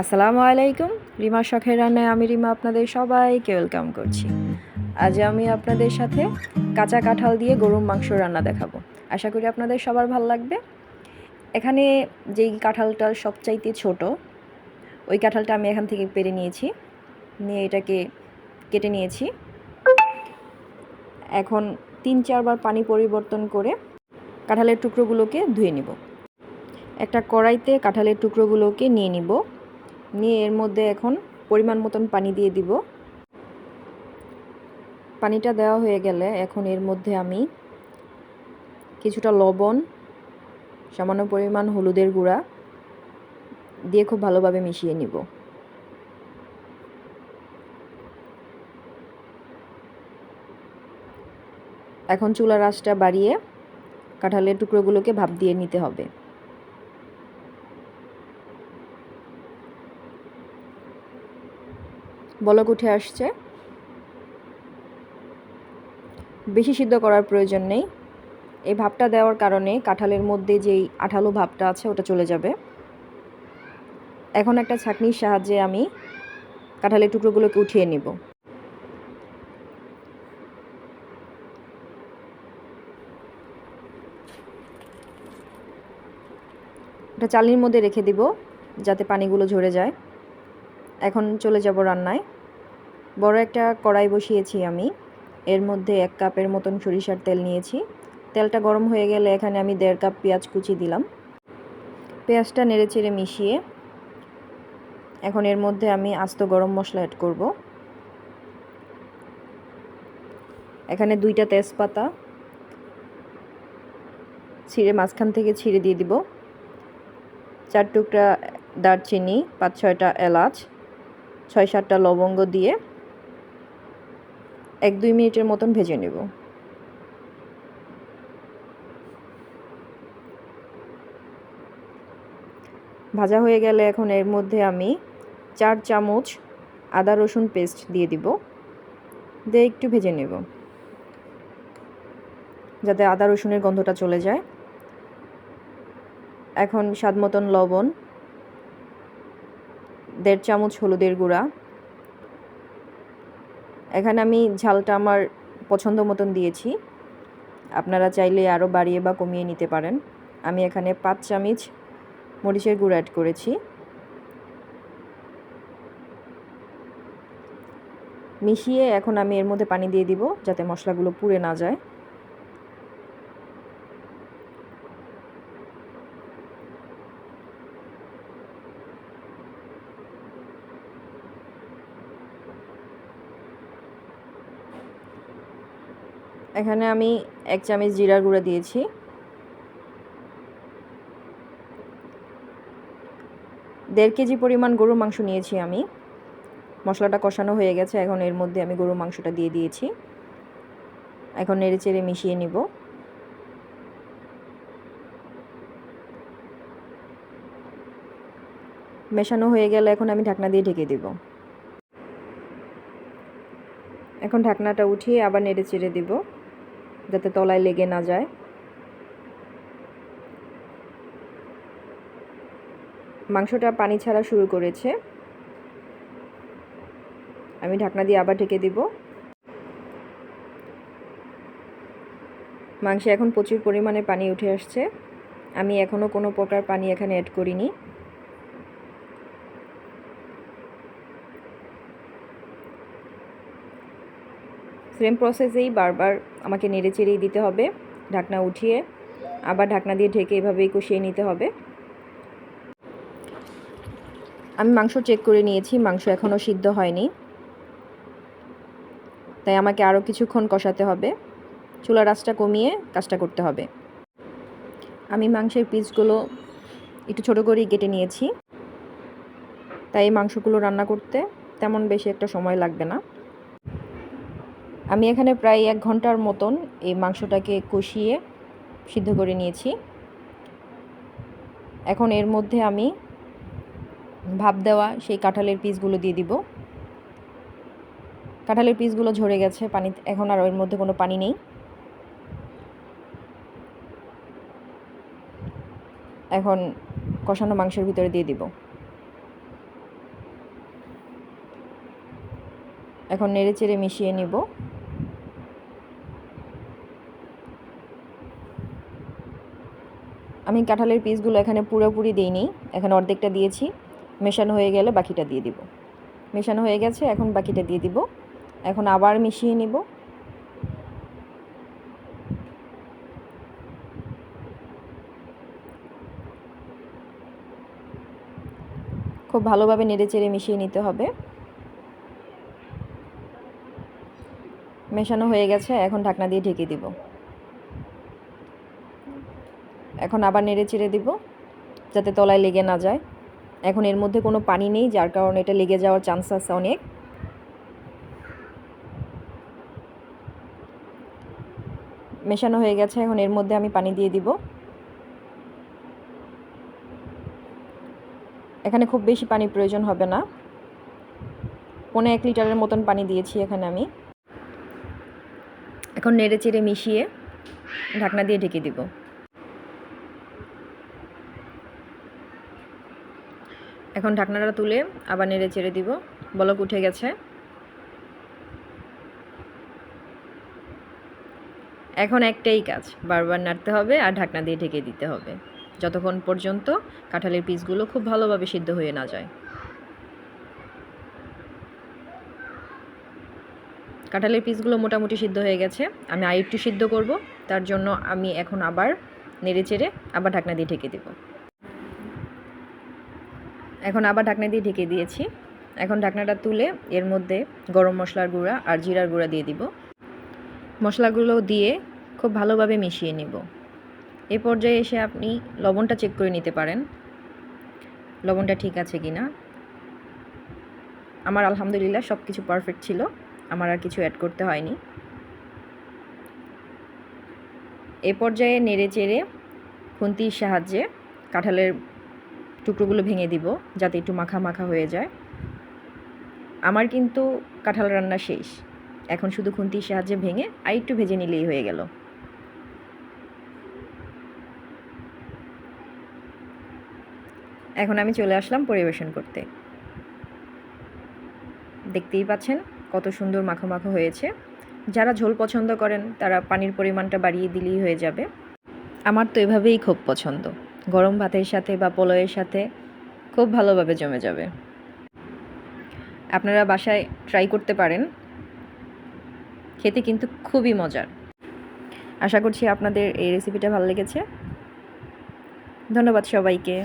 আসসালামু আলাইকুম। রিমার শখের রান্নায় আমি রিমা আপনাদের সবাইকে ওয়েলকাম করছি। আজ আমি আপনাদের সাথে কাঁচা কাঁঠাল দিয়ে গরুর মাংস রান্না দেখাবো। আশা করি আপনাদের সবার ভালো লাগবে। এখানে যেই কাঁঠালটা সবচাইতে ছোট, ওই কাঁঠালটা আমি এখান থেকে পেড়ে নিয়েছি, নিয়ে এটাকে কেটে নিয়েছি। এখন 3-4 বার পানি পরিবর্তন করে কাঁঠালের টুকরোগুলোকে ধুয়ে নিব। একটা কড়াইতে কাঁঠালের টুকরোগুলোকে নিয়ে নিব, নিয়ে এর মধ্যে এখন পরিমাণ মতন পানি দিয়ে দিব। পানিটা দেওয়া হয়ে গেলে এখন এর মধ্যে আমি কিছুটা লবণ, সামান্য পরিমাণ হলুদের গুঁড়া দিয়ে খুব ভালোভাবে মিশিয়ে নিব। এখন চুলার আঁচটা বাড়িয়ে কাঁঠালের টুকরোগুলোকে ভাপ দিয়ে নিতে হবে। বলক উঠে আসছে। বেশি সিদ্ধ করার প্রয়োজন নেই। এই ভাপটা দেওয়ার কারণে কাঁঠালের মধ্যে যেই আঠালো ভাবটা আছে ওটা চলে যাবে। এখন একটা ছাঁকনির সাহায্যে আমি কাঁঠালের টুকরোগুলোকে উঠিয়ে নিব। এটা চালনির মধ্যে রেখে দিব যাতে পানিগুলো ঝরে যায়। এখন চলে যাব রান্নায়। বড় একটা কড়াই বসিয়েছি আমি, এর মধ্যে 1 কাপের মতন সরিষার তেল নিয়েছি। তেলটা গরম হয়ে গেলে এখানে আমি 1.5 কাপ পেঁয়াজ কুচি দিলাম। পেঁয়াজটা নেড়েচেড়ে মিশিয়ে এখন এর মধ্যে আমি আস্ত গরম মশলা অ্যাড করব। এখানে 2টা তেজপাতা ছিঁড়ে মাঝখান থেকে ছিঁড়ে দিয়ে দিব, 4 টুকরা দারচিনি, 5-6টা এলাচ, 6-7টা লবঙ্গ দিয়ে 1-2 মিনিটের মতন ভেজে নেব। ভাজা হয়ে গেলে এখন এর মধ্যে আমি 4 চামচ আদা রসুন পেস্ট দিয়ে দিব, দিয়ে একটু ভেজে নেব যাতে আদা রসুনের গন্ধটা চলে যায়। এখন স্বাদ মতন লবণ, 1.5 চামচ হলুদের গুঁড়া। এখানে আমি ঝালটা আমার পছন্দ মতন দিয়েছি, আপনারা চাইলে আরও বাড়িয়ে বা কমিয়ে নিতে পারেন। আমি এখানে 5 চামচ মরিচের গুঁড়া অ্যাড করেছি। মিশিয়ে এখন আমি এর মধ্যে পানি দিয়ে দিব যাতে মশলাগুলো পুড়ে না যায়। এখানে আমি 1 চামচ জিরার গুঁড়া দিয়েছি। দেড় কেজি পরিমাণ গরুর মাংস নিয়েছি আমি। মশলাটা কষানো হয়ে গেছে, এখন এর মধ্যে আমি গরুর মাংসটা দিয়ে দিয়েছি। এখন নেড়েচেড়ে মিশিয়ে নিব। মেশানো হয়ে গেলে এখন আমি ঢাকনা দিয়ে ঢেকে দিব। এখন ঢাকনাটা উঠিয়ে আবার নেড়েচেড়ে দিব যাতে তলায় লেগে না যায়। মাংসটা পানি ছাড়া শুরু করেছে, আমি ঢাকনা দিয়ে আবার ঢেকে দিব। মাংসে এখন প্রচুর পরিমাণে পানি উঠে আসছে। আমি এখনও কোনো প্রকার পানি এখানে অ্যাড করিনি। সেম প্রসেসেই বারবার আমাকে নেড়েচেড়েই দিতে হবে। ঢাকনা উঠিয়ে আবার ঢাকনা দিয়ে ঢেকে এভাবেই কষিয়ে নিতে হবে। আমি মাংস চেক করে নিয়েছি, মাংস এখনও সিদ্ধ হয়নি, তাই আমাকে আরও কিছুক্ষণ কষাতে হবে। চুলার আঁচটা কমিয়ে কাজটা করতে হবে। আমি মাংসের পিসগুলো একটু ছোটো করেই কেটে নিয়েছি, তাই এই মাংসগুলো রান্না করতে তেমন বেশি একটা সময় লাগবে না। আমি এখানে প্রায় 1 ঘন্টার মতন এই মাংসটাকে কষিয়ে সিদ্ধ করে নিয়েছি। এখন এর মধ্যে আমি ভাপ দেওয়া সেই কাঁঠালের পিসগুলো দিয়ে দিব। কাঁঠালের পিসগুলো ঝরে গেছে, পানি এখন আর এর মধ্যে কোনো পানি নেই। এখন কষানো মাংসের ভিতরে দিয়ে দিব। এখন নেড়ে চেড়ে মিশিয়ে নিব। আমি কাঁঠালের পিসগুলো এখানে পুরোপুরি দিইনি, এখানে অর্ধেকটা দিয়েছি। মেশানো হয়ে গেলে বাকিটা দিয়ে দিব। মেশানো হয়ে গেছে, এখন বাকিটা দিয়ে দিব। এখন আবার মিশিয়ে নিব। খুব ভালোভাবে নেড়ে চেড়ে মিশিয়ে নিতে হবে। মেশানো হয়ে গেছে, এখন ঢাকনা দিয়ে ঢেকে দিব। এখন আবার নেড়ে চেড়ে দিব যাতে তলায় লেগে না যায়। এখন এর মধ্যে কোনো পানি নেই, যার কারণে এটা লেগে যাওয়ার চান্স আছে অনেক। মেশানো হয়ে গেছে, এখন এর মধ্যে আমি পানি দিয়ে দিব। এখানে খুব বেশি পানি প্রয়োজন হবে না, 1.5 লিটারের মতন পানি দিয়েছি এখানে আমি। এখন নেড়ে চেড়ে মিশিয়ে ঢাকনা দিয়ে ঢেকে দিব। এখন ঢাকনাটা তুলে আবার নেড়ে চেড়ে দিব। বলক উঠে গেছে। এখন একটাই কাজ, বারবার নাড়তে হবে আর ঢাকনা দিয়ে ঢেকে দিতে হবে যতক্ষণ পর্যন্ত কাঁঠালের পিসগুলো খুব ভালোভাবে সিদ্ধ হয়ে না যায়। কাঁঠালের পিসগুলো মোটামুটি সিদ্ধ হয়ে গেছে, আমি আর একটু সিদ্ধ করব, তার জন্য আমি এখন আবার নেড়ে চেড়ে আবার ঢাকনা দিয়ে ঢেকে দেব। এখন আবার ঢাকনা দিয়ে ঢেকে দিয়েছি। এখন ঢাকনাটা তুলে এর মধ্যে গরম মশলার গুঁড়া আর জিরার গুঁড়া দিয়ে দিব। মশলাগুলো দিয়ে খুব ভালোভাবে মিশিয়ে নিব। এই পর্যায়ে এসে আপনি লবণটা চেক করে নিতে পারেন, লবণটা ঠিক আছে কি না। আমার আলহামদুলিল্লাহ সব কিছু পারফেক্ট ছিল, আমার আর কিছু অ্যাড করতে হয়নি। এই পর্যায়ে নেড়ে চেড়ে খুন্তির সাহায্যে কাঁঠালের টুকরোগুলো ভেঙে দিব যাতে একটু মাখা মাখা হয়ে যায়। আমার কিন্তু কাঁঠাল রান্না শেষ, এখন শুধু খুন্তির সাহায্যে ভেঙে আর একটু ভেজে নিলেই হয়ে গেল। এখন আমি চলে আসলাম পরিবেশন করতে। দেখতেই পাচ্ছেন কত সুন্দর মাখো মাখো হয়েছে। যারা ঝোল পছন্দ করেন তারা পানির পরিমাণটা বাড়িয়ে দিলেই হয়ে যাবে। আমার তো এভাবেই খুব পছন্দ, গরম ভাতের সাথে বা পোলাওয়ের সাথে খুব ভালোভাবে জমে যাবে। আপনারা বাসায় ট্রাই করতে পারেন, খেতে কিন্তু খুবই মজার। আশা করছি আপনাদের এই রেসিপিটা ভালো লেগেছে। ধন্যবাদ সবাইকে।